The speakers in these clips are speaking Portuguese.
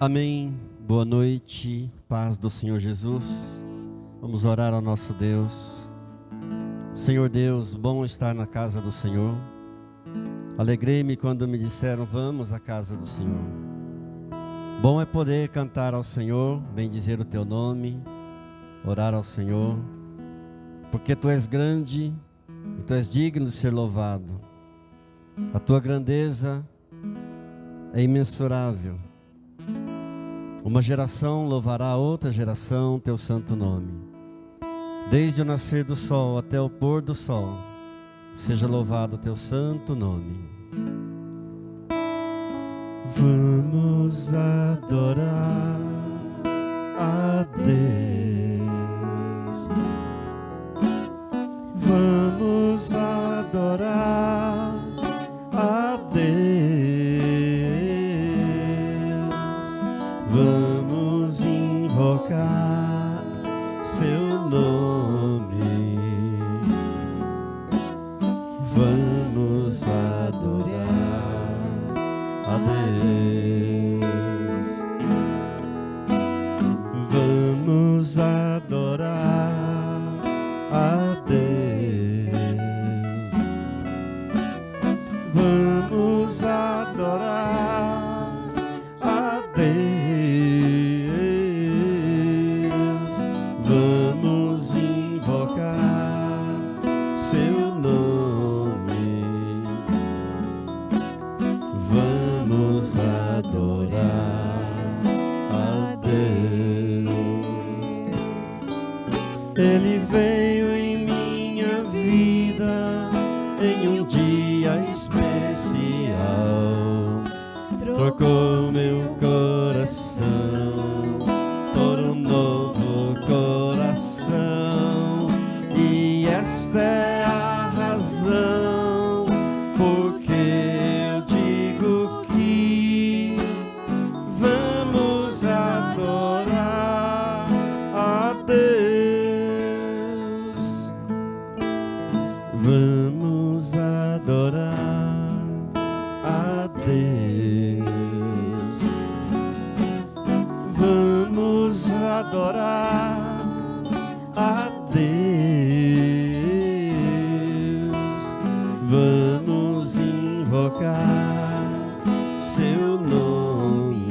Amém. Boa noite, paz do Senhor Jesus. Vamos orar ao nosso Deus. Senhor Deus, bom estar na casa do Senhor. Alegrei-me quando me disseram, vamos à casa do Senhor. Bom é poder cantar ao Senhor, bendizer o teu nome, orar ao Senhor, porque tu és grande e tu és digno de ser louvado. A tua grandeza é imensurável. Uma geração louvará a outra geração teu santo nome. Desde o nascer do sol até o pôr do sol, seja louvado teu santo nome. Vamos adorar a Deus. Vamos adorar a Deus. Vamos invocar seu nome. Vamos adorar a Deus. Vamos adorar a Deus. Vamos adorar a Deus. Vamos invocar seu nome. Vamos adorar a Deus. Ele veio em minha vida em um dia especial. Trocou meu coração por um novo coração. E esta é a razão porque eu digo que vamos adorar a Deus. Vamos adorar a Deus. Vamos adorar a Deus. Vamos invocar seu nome.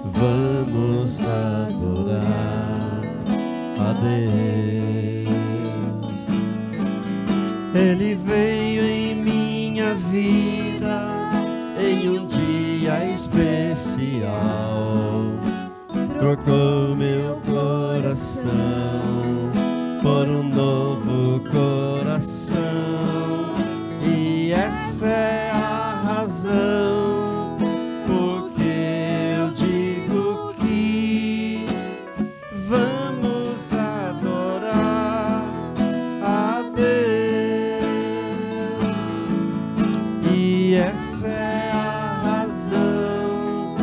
Vamos adorar a Deus. Ele veio em minha vida em um dia especial. Trocou meu coração por um novo coração. E essa é a razão porque eu digo que vamos adorar a Deus. E essa é a razão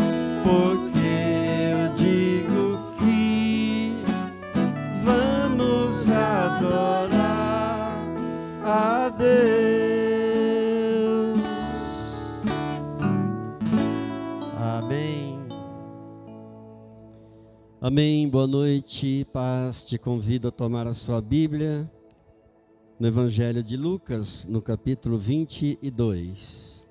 porque eu digo que vamos adorar a Deus. Amém. Amém. Boa noite, paz. Te convido a tomar a sua Bíblia no Evangelho de Lucas, no capítulo 22.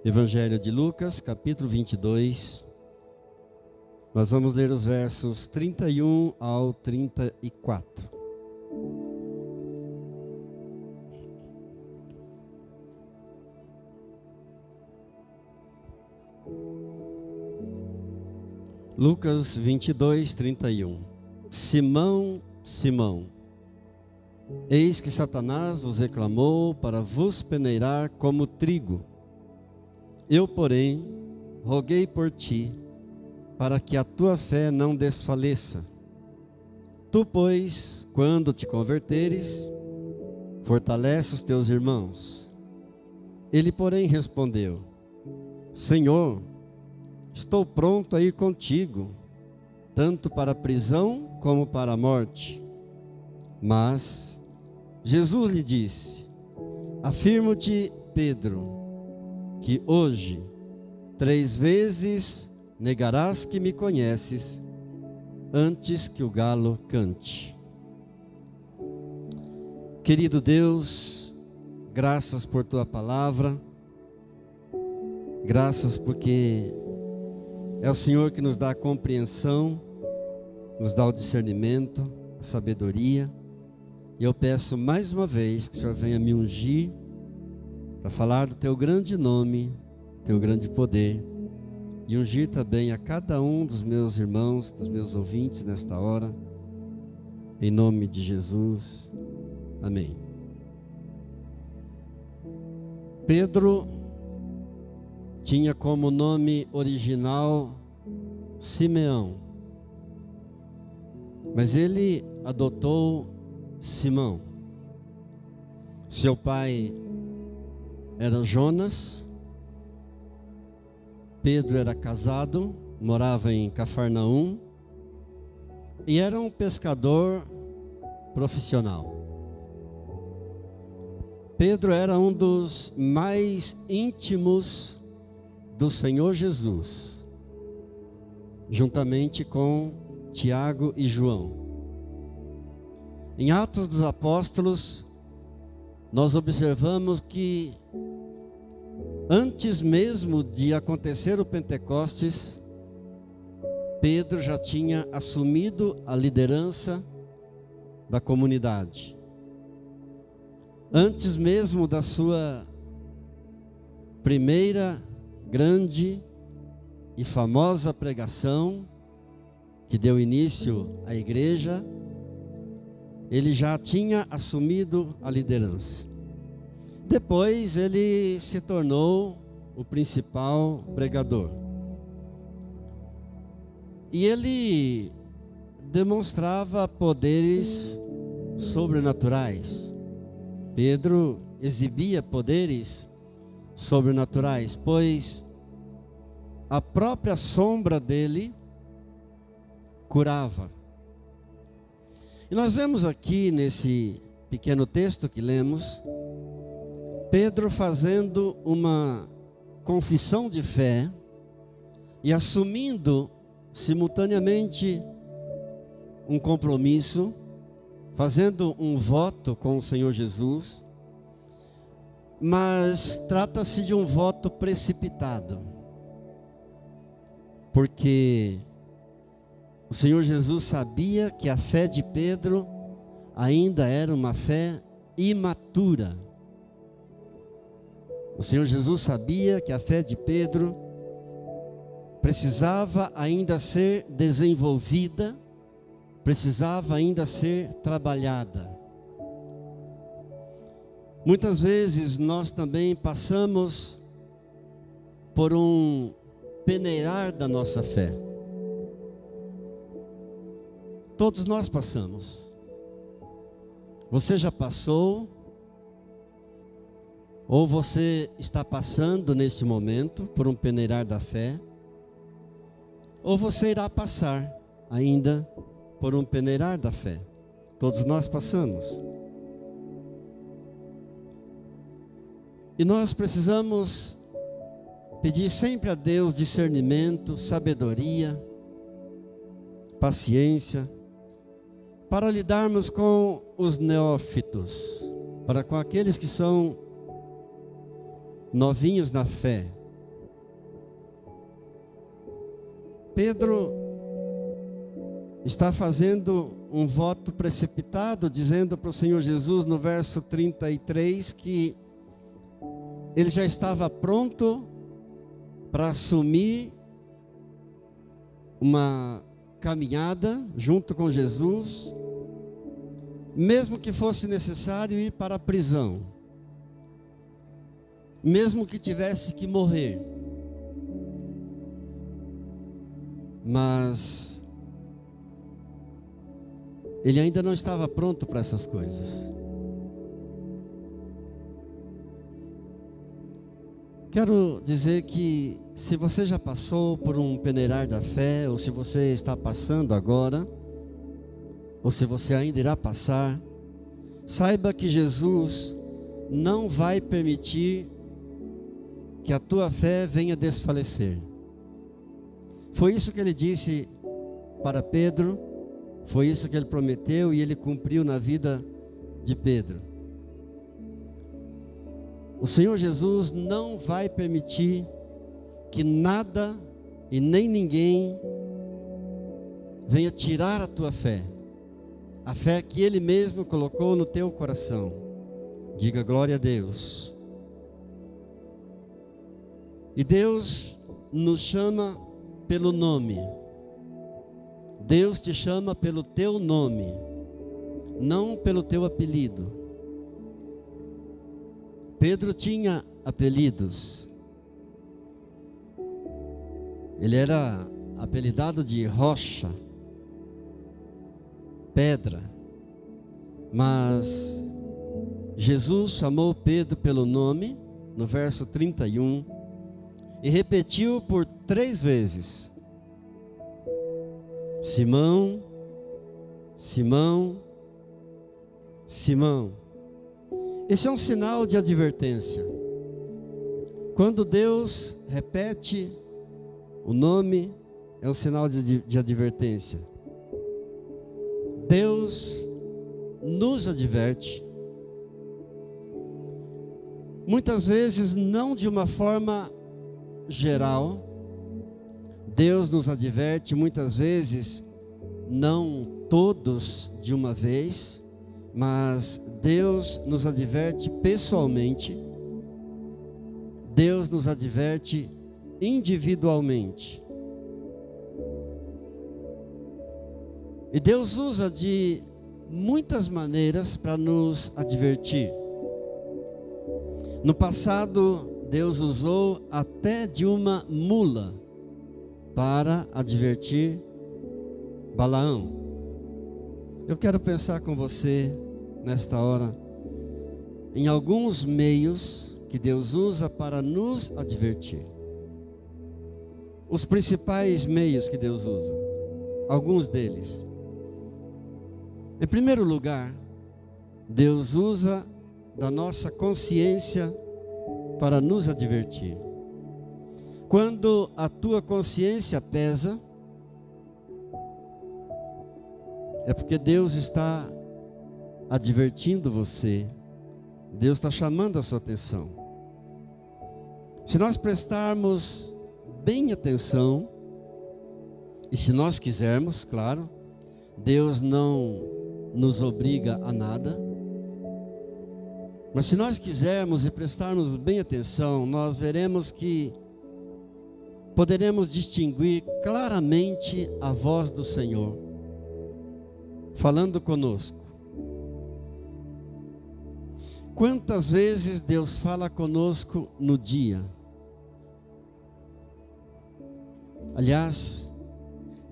Evangelho de Lucas, capítulo 22. Nós vamos ler os versos 31 ao 34. Lucas 22, 31. Simão, Simão, eis que Satanás vos reclamou para vos peneirar como trigo. Eu, porém, roguei por ti, para que a tua fé não desfaleça. Tu, pois, quando te converteres, fortalece os teus irmãos. Ele, porém, respondeu: Senhor, estou pronto a ir contigo, tanto para a prisão como para a morte. Mas Jesus lhe disse: Afirmo-te, Pedro, que hoje 3 vezes negarás que me conheces, antes que o galo cante. Querido Deus, graças por tua palavra, graças porque é o Senhor que nos dá a compreensão, nos dá o discernimento, a sabedoria. E eu peço mais uma vez que o Senhor venha me ungir para falar do teu grande nome, teu grande poder, e ungir também a cada um dos meus irmãos, dos meus ouvintes nesta hora, em nome de Jesus, amém. Pedro tinha como nome original Simeão, mas ele adotou Simão. Seu pai era Jonas. Pedro era casado, morava em Cafarnaum e era um pescador profissional. Pedro era um dos mais íntimos do Senhor Jesus, juntamente com Tiago e João. Em Atos dos Apóstolos, nós observamos que antes mesmo de acontecer o Pentecostes, Pedro já tinha assumido a liderança da comunidade. Antes mesmo da sua primeira grande e famosa pregação, que deu início à igreja, ele já tinha assumido a liderança. Depois ele se tornou o principal pregador. E ele demonstrava poderes sobrenaturais. Pedro exibia poderes sobrenaturais, pois a própria sombra dele curava. E nós vemos aqui nesse pequeno texto que lemos, Pedro fazendo uma confissão de fé e assumindo simultaneamente um compromisso, fazendo um voto com o Senhor Jesus, mas trata-se de um voto precipitado, porque o Senhor Jesus sabia que a fé de Pedro ainda era uma fé imatura. O Senhor Jesus sabia que a fé de Pedro precisava ainda ser desenvolvida, precisava ainda ser trabalhada. Muitas vezes nós também passamos por um peneirar da nossa fé. Todos nós passamos. Você já passou? Ou você está passando nesse momento por um peneirar da fé? Ou você irá passar ainda por um peneirar da fé? Todos nós passamos. E nós precisamos pedir sempre a Deus discernimento, sabedoria, paciência, para lidarmos com os neófitos, para com aqueles que são novinhos na fé. Pedro está fazendo um voto precipitado, dizendo para o Senhor Jesus no verso 33 que ele já estava pronto para assumir uma caminhada junto com Jesus, mesmo que fosse necessário ir para a prisão, mesmo que tivesse que morrer. Mas ele ainda não estava pronto para essas coisas. Quero dizer que se você já passou por um peneirar da fé, ou se você está passando agora, ou se você ainda irá passar, saiba que Jesus não vai permitir que a tua fé venha desfalecer. Foi isso que ele disse para Pedro, foi isso que ele prometeu e ele cumpriu na vida de Pedro. O Senhor Jesus não vai permitir que nada e nem ninguém venha tirar a tua fé, a fé que Ele mesmo colocou no teu coração. Diga glória a Deus. E Deus nos chama pelo nome. Deus te chama pelo teu nome, não pelo teu apelido. Pedro tinha apelidos. Ele era apelidado de rocha, pedra. Mas Jesus chamou Pedro pelo nome, no verso 31, e repetiu por 3 vezes: Simão, Simão, Simão. Esse é um sinal de advertência. Quando Deus repete o nome, é um sinal de advertência. Deus nos adverte, muitas vezes não de uma forma geral. Deus nos adverte muitas vezes, não todos de uma vez, mas Deus nos adverte pessoalmente. Deus nos adverte individualmente. E Deus usa de muitas maneiras para nos advertir. No passado, Deus usou até de uma mula para advertir Balaão. Eu quero pensar com você nesta hora em alguns meios que Deus usa para nos advertir. Os principais meios que Deus usa, alguns deles. Em primeiro lugar, Deus usa da nossa consciência para nos advertir. Quando a tua consciência pesa, é porque Deus está advertindo você. Deus está chamando a sua atenção. Se nós prestarmos bem atenção, e se nós quisermos, claro, Deus não nos obriga a nada, mas se nós quisermos e prestarmos bem atenção, nós veremos que poderemos distinguir claramente a voz do Senhor falando conosco. Quantas vezes Deus fala conosco no dia? Aliás,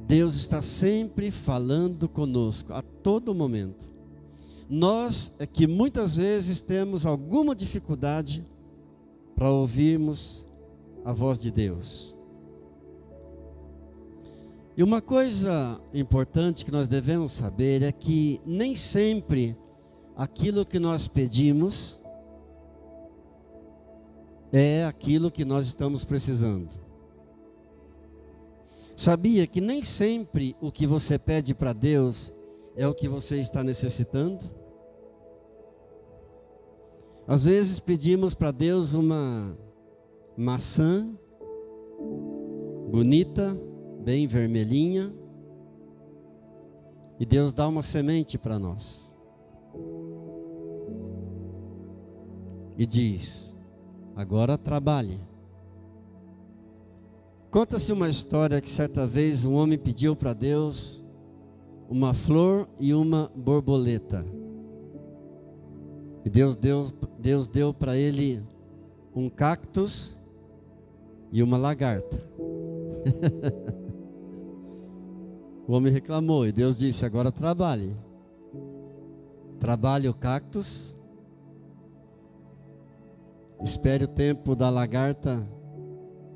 Deus está sempre falando conosco, a todo momento. Nós é que muitas vezes temos alguma dificuldade para ouvirmos a voz de Deus. E uma coisa importante que nós devemos saber é que nem sempre aquilo que nós pedimos é aquilo que nós estamos precisando. Sabia que nem sempre o que você pede para Deus é o que você está necessitando? Às vezes pedimos para Deus uma maçã bonita, bem vermelhinha, e Deus dá uma semente para nós e diz: agora trabalhe. Conta-se uma história que certa vez um homem pediu para Deus uma flor e uma borboleta, e Deus deu para ele um cactus e uma lagarta. O homem reclamou e Deus disse: agora trabalhe. Trabalhe o cactus, espere o tempo da lagarta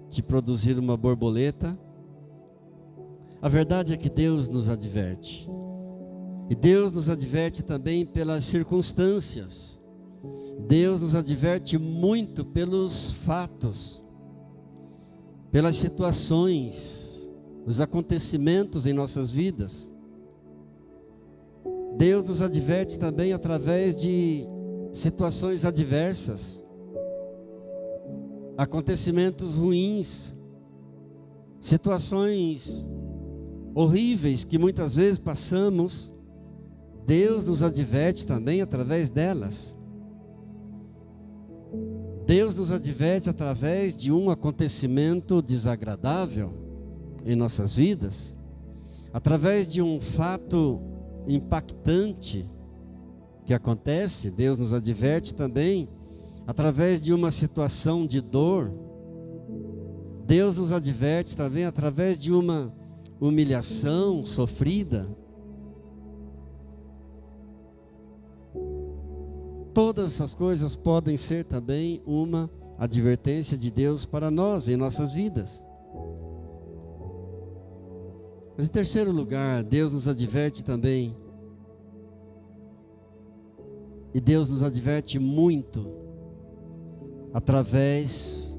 te produzir uma borboleta. A verdade é que Deus nos adverte. E Deus nos adverte também pelas circunstâncias. Deus nos adverte muito pelos fatos, pelas situações, os acontecimentos em nossas vidas. Deus nos adverte também através de situações adversas, acontecimentos ruins, situações horríveis que muitas vezes passamos. Deus nos adverte também através delas. Deus nos adverte através de um acontecimento desagradável em nossas vidas, através de um fato impactante que acontece. Deus nos adverte também através de uma situação de dor. Deus nos adverte também através de uma humilhação sofrida. Todas essas coisas podem ser também uma advertência de Deus para nós em nossas vidas. Mas em terceiro lugar, Deus nos adverte também, e Deus nos adverte muito, através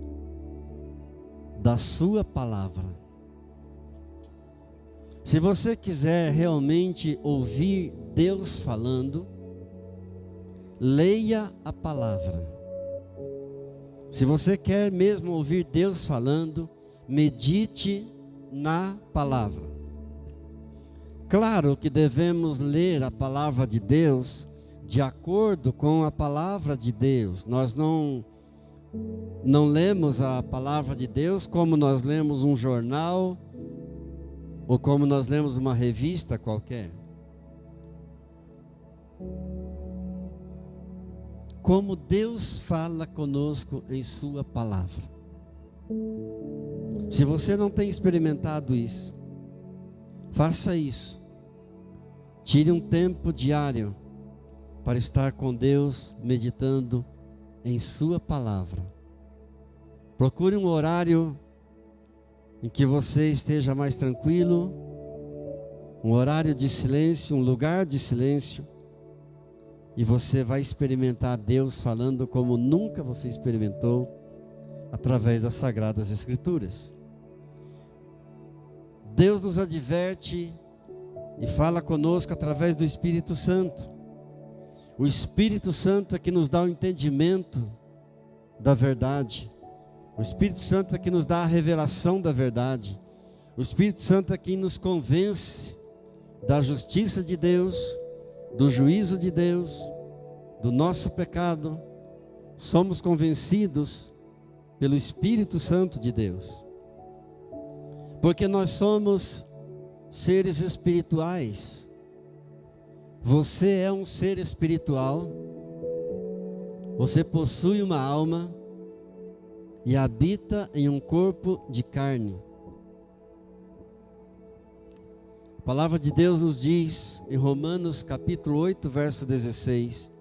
da sua palavra. Se você quiser realmente ouvir Deus falando, leia a palavra. Se você quer mesmo ouvir Deus falando, medite na palavra. Claro que devemos ler a palavra de Deus de acordo com a palavra de Deus. Nós não lemos a palavra de Deus como nós lemos um jornal ou como nós lemos uma revista qualquer. Como Deus fala conosco em sua palavra. Se você não tem experimentado isso, faça isso. Tire um tempo diário para estar com Deus, meditando em sua palavra. Procure um horário em que você esteja mais tranquilo, um horário de silêncio, um lugar de silêncio, e você vai experimentar Deus falando como nunca você experimentou através das Sagradas Escrituras. Deus nos adverte e fala conosco através do Espírito Santo. O Espírito Santo é que nos dá o entendimento da verdade. O Espírito Santo é que nos dá a revelação da verdade. O Espírito Santo é quem nos convence da justiça de Deus, do juízo de Deus, do nosso pecado. Somos convencidos pelo Espírito Santo de Deus, porque nós somos seres espirituais. Você é um ser espiritual, você possui uma alma e habita em um corpo de carne. A palavra de Deus nos diz em Romanos capítulo 8, verso 16: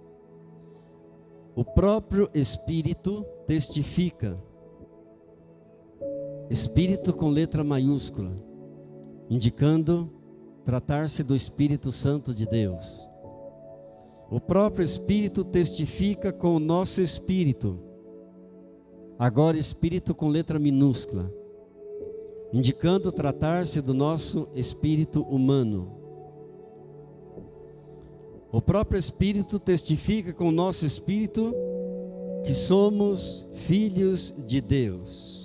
o próprio Espírito testifica, Espírito com letra maiúscula, indicando tratar-se do Espírito Santo de Deus. O próprio Espírito testifica com o nosso espírito, agora Espírito com letra minúscula, indicando tratar-se do nosso espírito humano. O próprio Espírito testifica com o nosso espírito que somos filhos de Deus.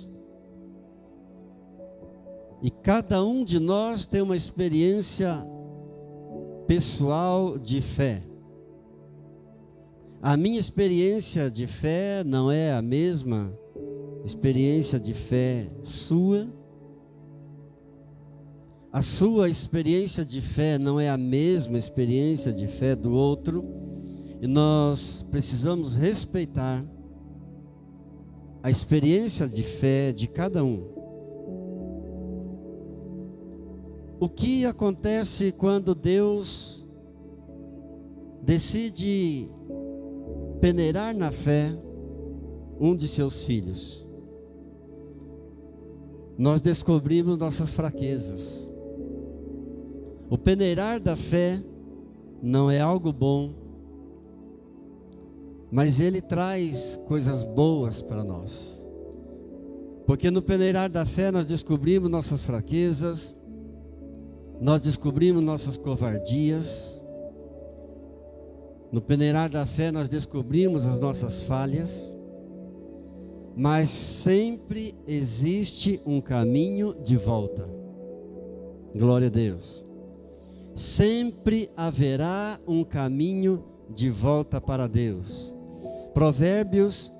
E cada um de nós tem uma experiência pessoal de fé. A minha experiência de fé não é a mesma experiência de fé sua. A sua experiência de fé não é a mesma experiência de fé do outro. E nós precisamos respeitar a experiência de fé de cada um. O que acontece quando Deus decide peneirar na fé um de seus filhos? Nós descobrimos nossas fraquezas. O peneirar da fé não é algo bom, mas Ele traz coisas boas para nós. Porque no peneirar da fé nós descobrimos nossas fraquezas, nós descobrimos nossas covardias. No peneirar da fé nós descobrimos as nossas falhas, mas sempre existe um caminho de volta. Glória a Deus. Sempre haverá um caminho de volta para Deus. Provérbios,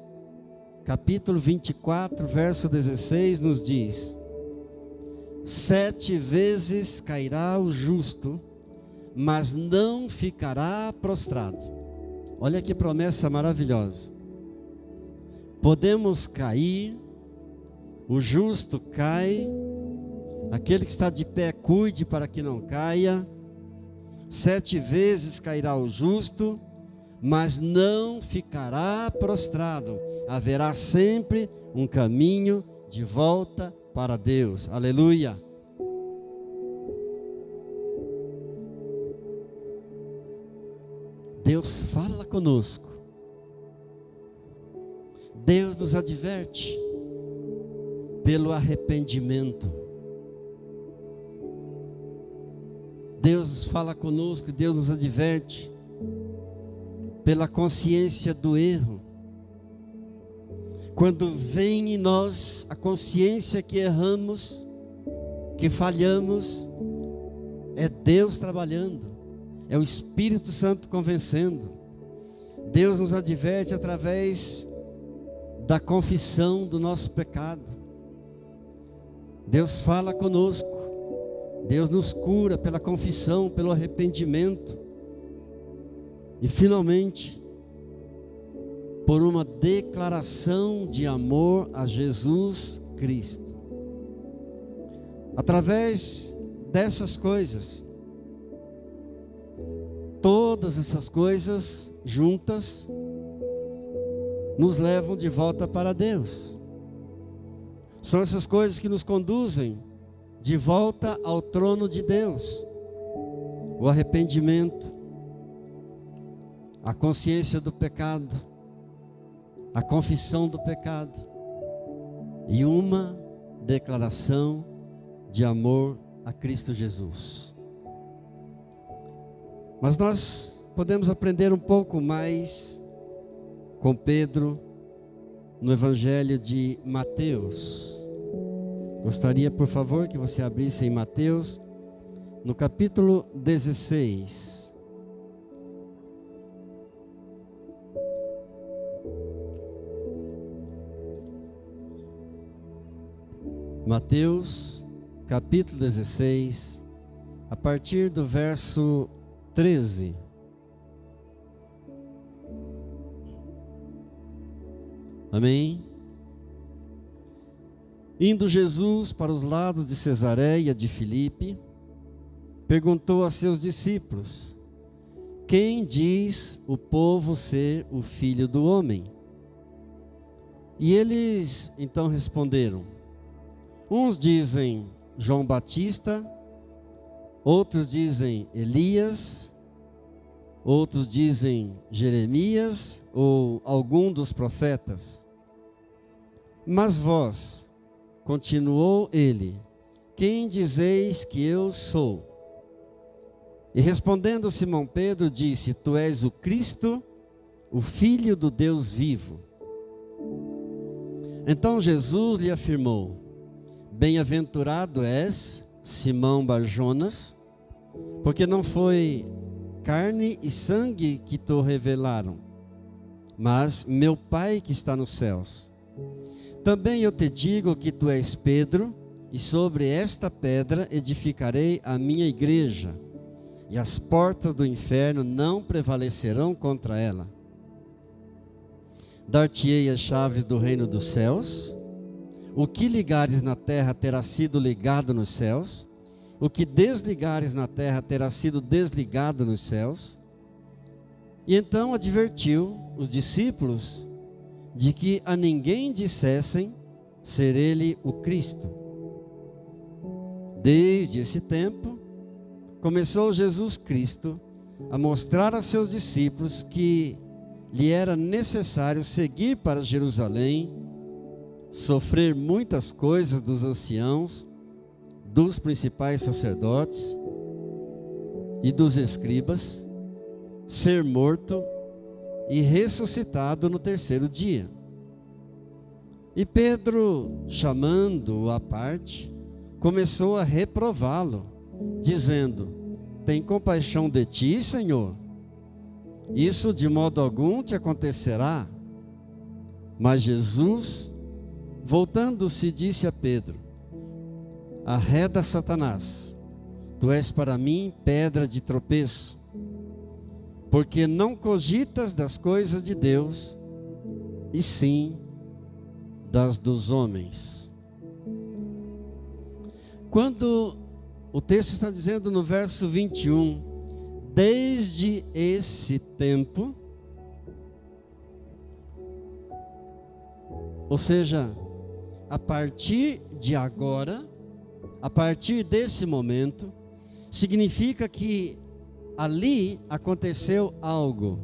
capítulo 24, verso 16, nos diz: 7 vezes cairá o justo, mas não ficará prostrado. Olha que promessa maravilhosa. Podemos cair, o justo cai, aquele que está de pé cuide para que não caia. 7 vezes cairá o justo, mas não ficará prostrado. Haverá sempre um caminho de volta para Deus. Aleluia. Deus fala conosco. Deus nos adverte pelo arrependimento. Deus fala conosco, Deus nos adverte pela consciência do erro. Quando vem em nós a consciência que erramos, que falhamos, é Deus trabalhando, é o Espírito Santo convencendo. Deus nos adverte através da confissão do nosso pecado. Deus fala conosco, Deus nos cura pela confissão, pelo arrependimento. E finalmente, por uma declaração de amor a Jesus Cristo. Através dessas coisas, todas essas coisas juntas nos levam de volta para Deus. São essas coisas que nos conduzem de volta ao trono de Deus. O arrependimento, a consciência do pecado, a confissão do pecado e uma declaração de amor a Cristo Jesus. Mas nós podemos aprender um pouco mais com Pedro no Evangelho de Mateus. Gostaria, por favor, que você abrisse em Mateus, no capítulo 16. Mateus, capítulo 16, a partir do verso 13. Amém? Indo Jesus para os lados de Cesareia de Filipe, perguntou a seus discípulos: quem diz o povo ser o Filho do Homem? E eles então responderam: uns dizem João Batista, outros dizem Elias, outros dizem Jeremias ou algum dos profetas. Mas vós, continuou ele, quem dizeis que eu sou? E respondendo Simão Pedro disse: tu és o Cristo, o Filho do Deus vivo. Então Jesus lhe afirmou: bem-aventurado és, Simão Bar-Jonas, porque não foi carne e sangue que te revelaram, mas meu Pai que está nos céus. Também eu te digo que tu és Pedro, e sobre esta pedra edificarei a minha igreja, e as portas do inferno não prevalecerão contra ela. Dar-te-ei as chaves do reino dos céus. O que ligares na terra terá sido ligado nos céus, o que desligares na terra terá sido desligado nos céus. E então advertiu os discípulos de que a ninguém dissessem ser ele o Cristo. Desde esse tempo, começou Jesus Cristo a mostrar a seus discípulos que lhe era necessário seguir para Jerusalém, sofrer muitas coisas dos anciãos, dos principais sacerdotes e dos escribas, ser morto e ressuscitado no terceiro dia. E Pedro, chamando-o à parte, começou a reprová-lo, dizendo: tem compaixão de ti, Senhor? Isso de modo algum te acontecerá. Mas Jesus, voltando-se, disse a Pedro: arreda, Satanás, tu és para mim pedra de tropeço, porque não cogitas das coisas de Deus, e sim das dos homens. Quando o texto está dizendo no verso 21, desde esse tempo, ou seja, a partir de agora, a partir desse momento, significa que ali aconteceu algo.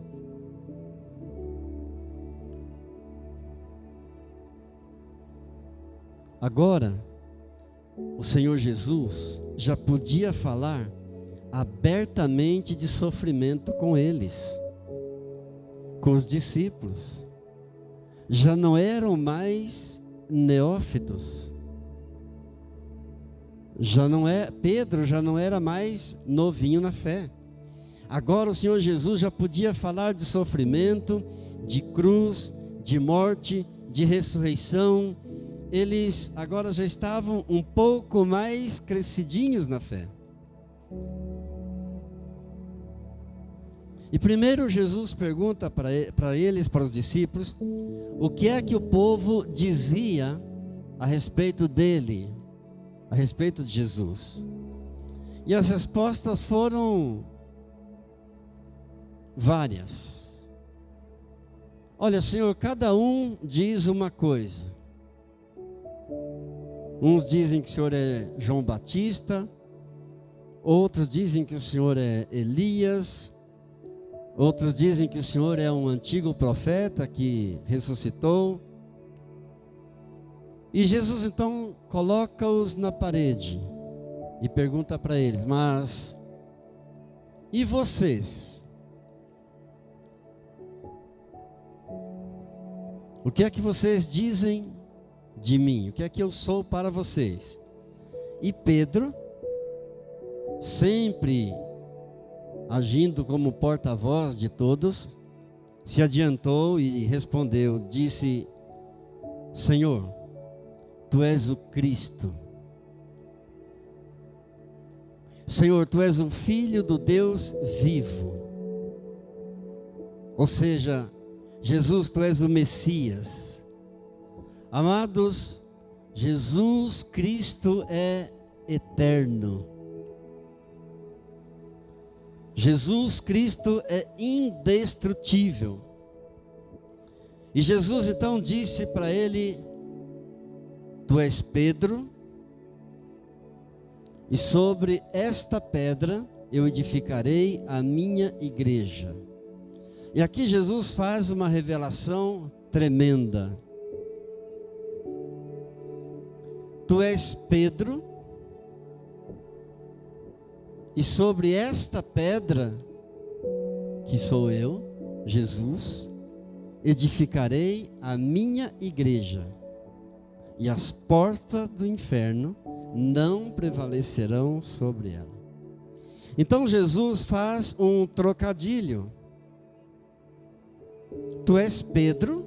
Agora, o Senhor Jesus já podia falar abertamente de sofrimento com eles, com os discípulos. Já não eram mais neófitos. Pedro já não era mais novinho na fé. Agora o Senhor Jesus já podia falar de sofrimento, de cruz, de morte, de ressurreição. Eles agora já estavam um pouco mais crescidinhos na fé. E primeiro Jesus pergunta para eles, para os discípulos, o que é que o povo dizia a respeito dele, a respeito de Jesus. E as respostas foram várias. Olha, Senhor, cada um diz uma coisa. Uns dizem que o Senhor é João Batista, outros dizem que o Senhor é Elias, outros dizem que o Senhor é um antigo profeta que ressuscitou. E Jesus então coloca-os na parede e pergunta para eles: mas e vocês? O que é que vocês dizem de mim? O que é que eu sou para vocês? E Pedro, sempre agindo como porta-voz de todos, se adiantou e respondeu, disse: Senhor, tu és o Cristo. Senhor, tu és o Filho do Deus vivo. Ou seja, Jesus, tu és o Messias. Amados, Jesus Cristo é eterno. Jesus Cristo é indestrutível. E Jesus então disse para ele: tu és Pedro, e sobre esta pedra eu edificarei a minha igreja. E aqui Jesus faz uma revelação tremenda. Tu és Pedro, e sobre esta pedra, que sou eu, Jesus, edificarei a minha igreja, e as portas do inferno não prevalecerão sobre ela. Então Jesus faz um trocadilho. Tu és Pedro,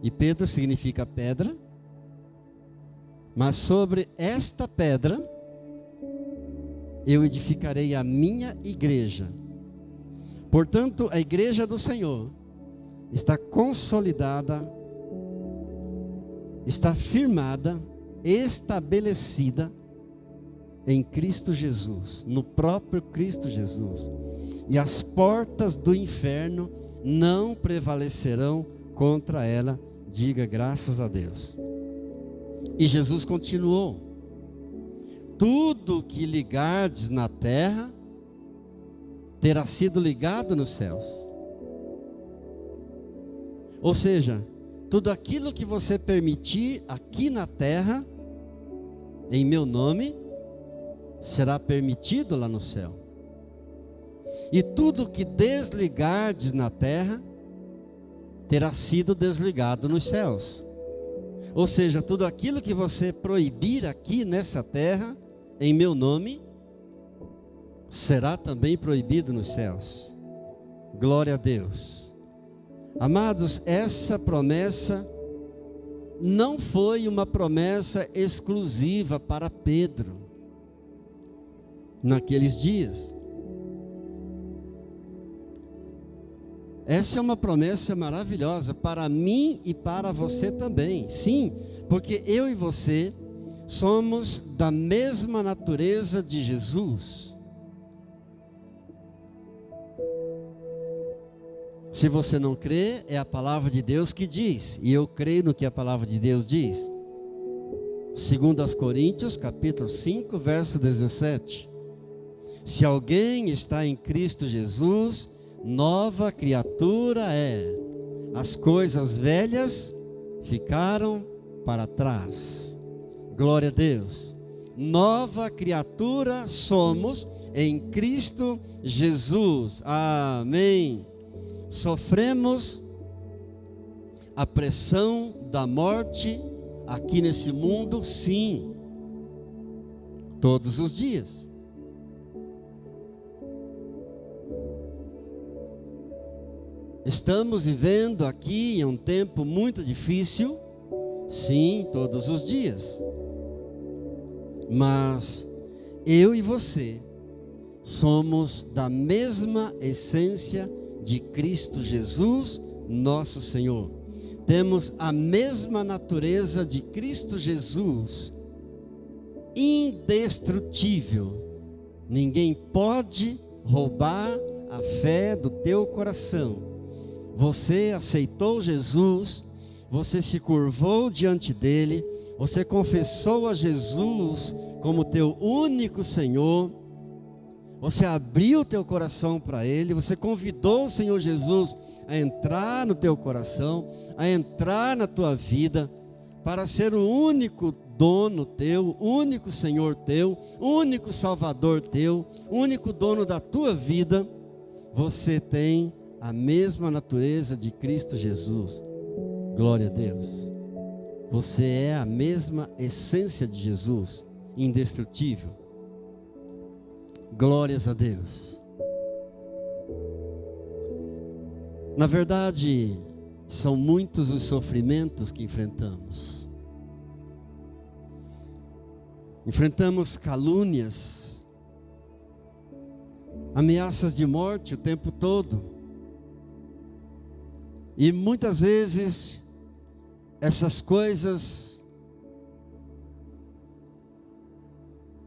e Pedro significa pedra, mas sobre esta pedra eu edificarei a minha igreja. Portanto, a igreja do Senhor está consolidada, está firmada, estabelecida em Cristo Jesus, no próprio Cristo Jesus. E as portas do inferno não prevalecerão contra ela. Diga graças a Deus. E Jesus continuou: tudo que ligardes na terra terá sido ligado nos céus, Ou seja, tudo aquilo que você permitir aqui na terra, em meu nome, será permitido lá no céu. E tudo que desligardes na terra, terá sido desligado nos céus. Ou seja, tudo aquilo que você proibir aqui nessa terra, em meu nome, será também proibido nos céus. Glória a Deus. Amados, essa promessa não foi uma promessa exclusiva para Pedro naqueles dias. Essa é uma promessa maravilhosa para mim e para você também. Sim, porque eu e você somos da mesma natureza de Jesus. Se você não crê, é a palavra de Deus que diz, e eu creio no que a palavra de Deus diz. 2 Coríntios, capítulo 5, verso 17. Se alguém está em Cristo Jesus, nova criatura é. As coisas velhas ficaram para trás. Glória a Deus. Nova criatura somos em Cristo Jesus. Amém. Sofremos a pressão da morte aqui nesse mundo, sim, todos os dias. Estamos vivendo aqui em um tempo muito difícil, sim, todos os dias. Mas eu e você somos da mesma essência de Cristo Jesus, nosso Senhor. Temos a mesma natureza de Cristo Jesus, indestrutível. Ninguém pode roubar a fé do teu coração. Você aceitou Jesus, você se curvou diante dele, você confessou a Jesus como teu único Senhor, você abriu o teu coração para ele, você convidou o Senhor Jesus a entrar no teu coração, a entrar na tua vida, para ser o único dono teu, único Senhor teu, único Salvador teu, único dono da tua vida. Você tem a mesma natureza de Cristo Jesus. Glória a Deus. Você é a mesma essência de Jesus, indestrutível. Glórias a Deus. Na verdade, são muitos os sofrimentos que enfrentamos. Enfrentamos calúnias, ameaças de morte o tempo todo. E muitas vezes essas coisas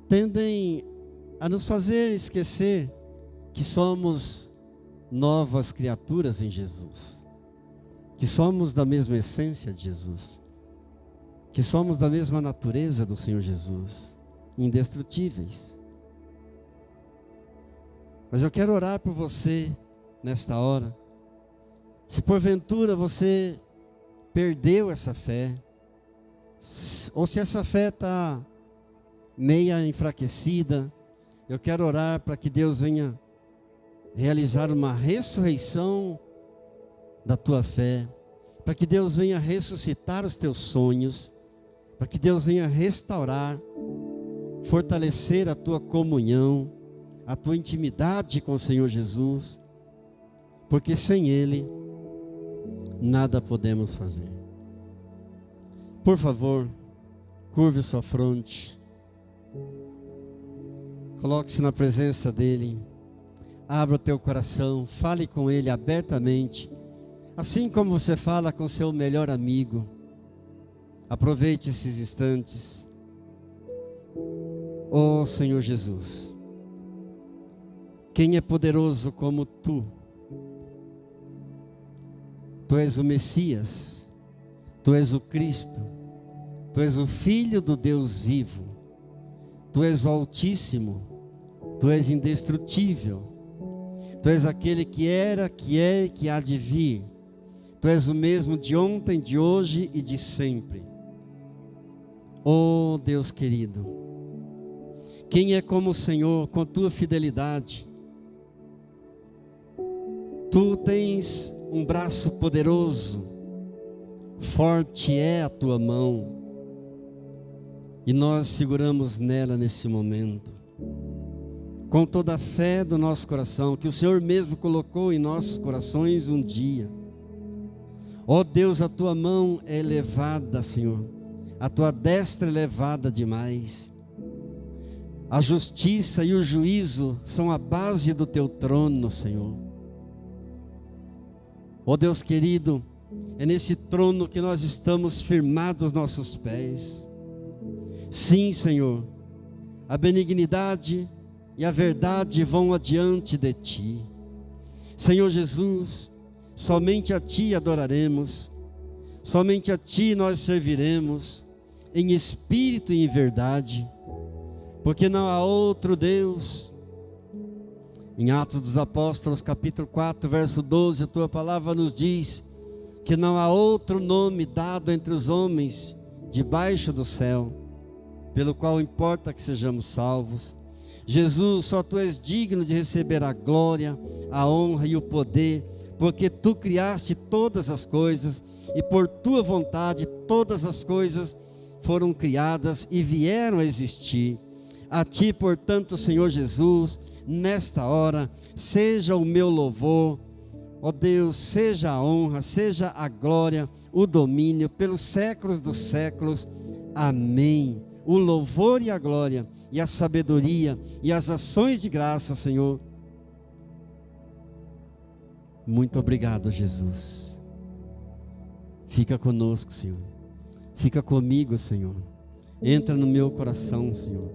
tendem a nos fazer esquecer que somos novas criaturas em Jesus, que somos da mesma essência de Jesus, que somos da mesma natureza do Senhor Jesus, indestrutíveis. Mas eu quero orar por você nesta hora. Se porventura você perdeu essa fé, ou se essa fé está meia enfraquecida, eu quero orar para que Deus venha realizar uma ressurreição da tua fé, para que Deus venha ressuscitar os teus sonhos, para que Deus venha restaurar, fortalecer a tua comunhão, a tua intimidade com o Senhor Jesus, porque sem Ele nada podemos fazer. Por favor, curve sua fronte, coloque-se na presença dEle, abra o teu coração, fale com Ele abertamente, assim como você fala com seu melhor amigo. Aproveite esses instantes. Oh Senhor Jesus, quem é poderoso como Tu? Tu és o Messias, Tu és o Cristo, Tu és o Filho do Deus vivo, Tu és o Altíssimo, Tu és indestrutível, Tu és aquele que era, que é e que há de vir, Tu és o mesmo de ontem, de hoje e de sempre. Oh Deus querido, quem é como o Senhor com a tua fidelidade? Tu tens um braço poderoso, forte é a tua mão, e nós seguramos nela nesse momento, com toda a fé do nosso coração, que o Senhor mesmo colocou em nossos corações um dia. Ó Deus, a tua mão é elevada, Senhor, a tua destra é elevada demais. A justiça e o juízo são a base do teu trono, Senhor. Ó Deus querido, é nesse trono que nós estamos firmados nossos pés. Sim, Senhor, a benignidade e a verdade vão adiante de Ti. Senhor Jesus, somente a Ti adoraremos, somente a Ti nós serviremos, em espírito e em verdade, porque não há outro Deus. Em Atos dos Apóstolos, capítulo 4, verso 12, a Tua palavra nos diz que não há outro nome dado entre os homens debaixo do céu, pelo qual importa que sejamos salvos. Jesus, só Tu és digno de receber a glória, a honra e o poder, porque Tu criaste todas as coisas, e por Tua vontade todas as coisas foram criadas e vieram a existir. A Ti, portanto, Senhor Jesus, nesta hora, seja o meu louvor, ó Deus, seja a honra, seja a glória, o domínio, pelos séculos dos séculos. Amém. O louvor e a glória, e a sabedoria, e as ações de graça, Senhor. Muito obrigado, Jesus. Fica conosco, Senhor. Fica comigo, Senhor. Entra no meu coração, Senhor.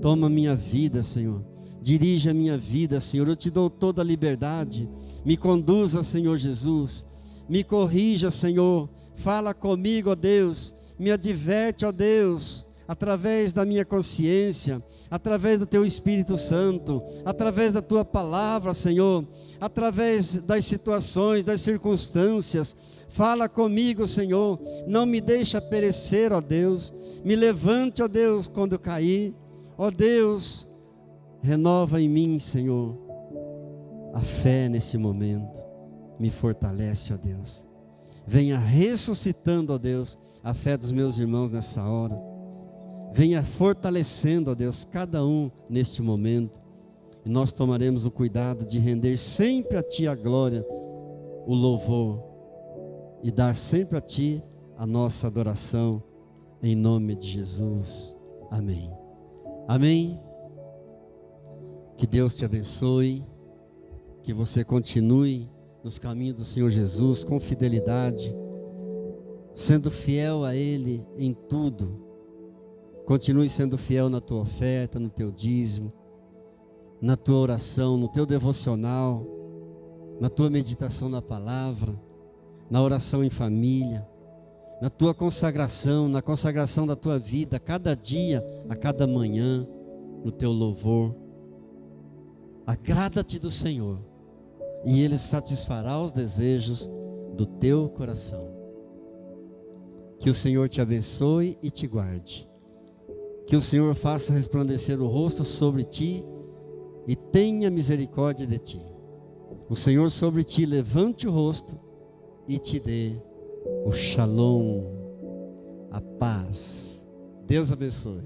Toma a minha vida, Senhor. Dirige a minha vida, Senhor. Eu te dou toda a liberdade. Me conduza, Senhor Jesus. Me corrija, Senhor. Fala comigo, ó Deus. Me adverte, ó Deus, através da minha consciência, através do Teu Espírito Santo, através da Tua palavra, Senhor, através das situações, das circunstâncias. Fala comigo, Senhor. Não me deixa perecer, ó Deus. Me levante, ó Deus, quando eu cair. Ó Deus, renova em mim, Senhor, a fé nesse momento. Me fortalece, ó Deus. Venha ressuscitando, ó Deus, a fé dos meus irmãos nessa hora. Venha fortalecendo, ó Deus, cada um neste momento. E nós tomaremos o cuidado de render sempre a Ti a glória, o louvor, e dar sempre a Ti a nossa adoração, em nome de Jesus. Amém. Amém. Que Deus te abençoe, que você continue nos caminhos do Senhor Jesus com fidelidade, sendo fiel a Ele em tudo. Continue sendo fiel na tua oferta, no teu dízimo, na tua oração, no teu devocional, na tua meditação na palavra, na oração em família, na tua consagração, na consagração da tua vida, a cada dia, a cada manhã, no teu louvor. Agrada-te do Senhor, e Ele satisfará os desejos do teu coração. Que o Senhor te abençoe e te guarde. Que o Senhor faça resplandecer o rosto sobre ti e tenha misericórdia de ti. O Senhor sobre ti levante o rosto e te dê o shalom, a paz. Deus abençoe.